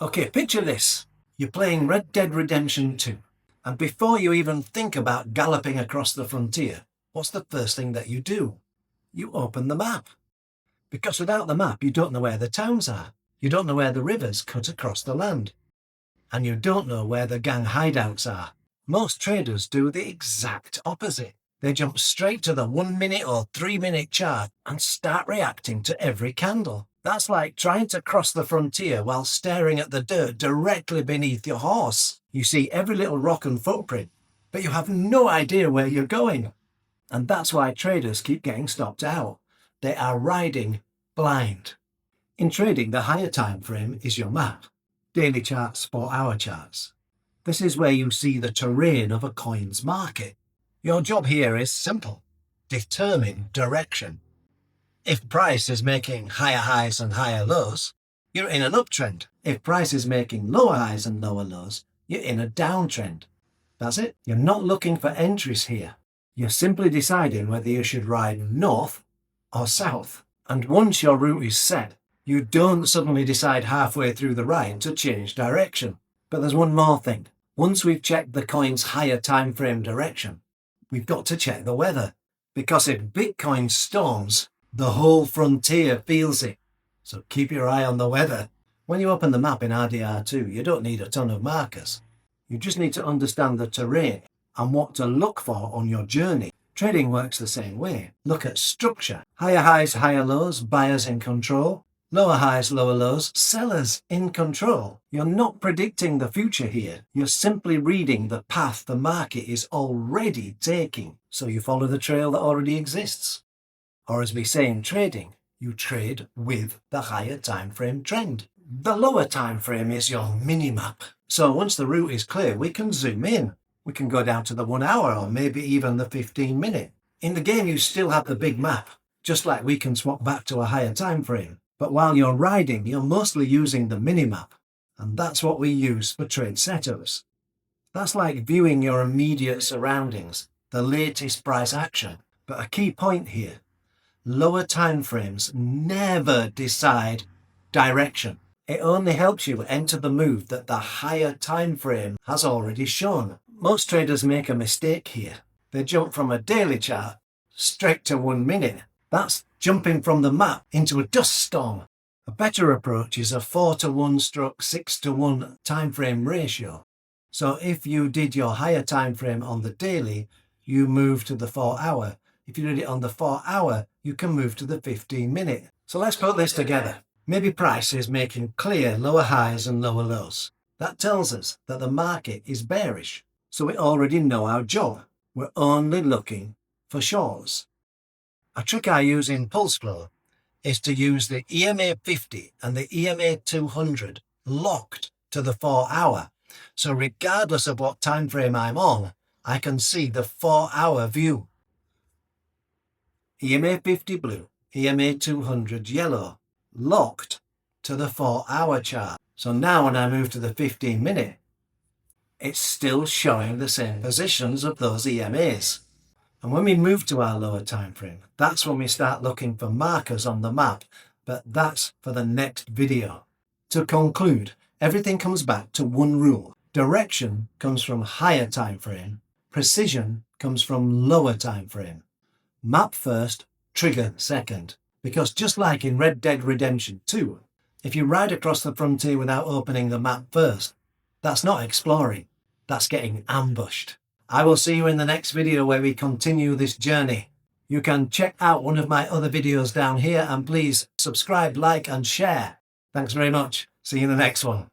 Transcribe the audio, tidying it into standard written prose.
Okay, picture this. You're playing Red Dead Redemption 2, and before you even think about galloping across the frontier, what's the first thing that you do? You open the map. Because without the map, you don't know where the towns are. You don't know where the rivers cut across the land. And you don't know where the gang hideouts are. Most traders do the exact opposite. They jump straight to the 1 minute or 3 minute chart and start reacting to every candle. That's like trying to cross the frontier while staring at the dirt directly beneath your horse. You see every little rock and footprint, but you have no idea where you're going. And that's why traders keep getting stopped out. They are riding blind. In trading, the higher time frame is your map. Daily charts, 4-hour charts. This is where you see the terrain of a coin's market. Your job here is simple. Determine direction. If price is making higher highs and higher lows, you're in an uptrend. If price is making lower highs and lower lows, you're in a downtrend. That's it. You're not looking for entries here. You're simply deciding whether you should ride north or south. And once your route is set, you don't suddenly decide halfway through the ride to change direction. But there's one more thing. Once we've checked the coin's higher time frame direction, we've got to check the weather. Because if Bitcoin storms, the whole frontier feels it. So keep your eye on the weather. When you open the map in RDR2, you don't need a ton of markers. You just need to understand the terrain and what to look for on your journey. Trading works the same way. Look at structure. Higher highs, higher lows, buyers in control. Lower highs, lower lows, sellers in control. You're not predicting the future here. You're simply reading the path the market is already taking. So you follow the trail that already exists. Or as we say in trading, you trade with the higher time frame trend. The lower time frame is your minimap. So once the route is clear, we can zoom in. We can go down to the 1 hour or maybe even the 15 minute. In the game, you still have the big map, just like we can swap back to a higher time frame. But while you're riding, you're mostly using the minimap. And that's what we use for trade setups. That's like viewing your immediate surroundings, the latest price action. But a key point here, lower time frames never decide direction. It only helps you enter the move that the higher time frame has already shown. Most traders make a mistake here. They jump from a daily chart straight to 1 minute. That's jumping from the map into a dust storm. A better approach is a 4-to-1 / 6-to-1 timeframe ratio. So if you did your higher time frame on the daily, you move to the 4-hour. If you did it on the 4-hour, you can move to the 15-minute. So let's put this together. Maybe price is making clear lower highs and lower lows. That tells us that the market is bearish. So we already know our job. We're only looking for shorts. A trick I use in pulse flow is to use the EMA50 and the EMA200 locked to the 4-hour. So regardless of what time frame I'm on, I can see the 4-hour view. EMA50 blue, EMA200 yellow, locked to the 4-hour chart. So now when I move to the 15-minute, it's still showing the same positions of those EMAs. And when we move to our lower time frame, that's when we start looking for markers on the map, but that's for the next video. To conclude, everything comes back to one rule. Direction comes from higher time frame, precision comes from lower time frame. Map first, trigger second. Because just like in Red Dead Redemption 2, if you ride across the frontier without opening the map first, that's not exploring, that's getting ambushed. I will see you in the next video where we continue this journey. You can check out one of my other videos down here and please subscribe, like and share. Thanks very much. See you in the next one.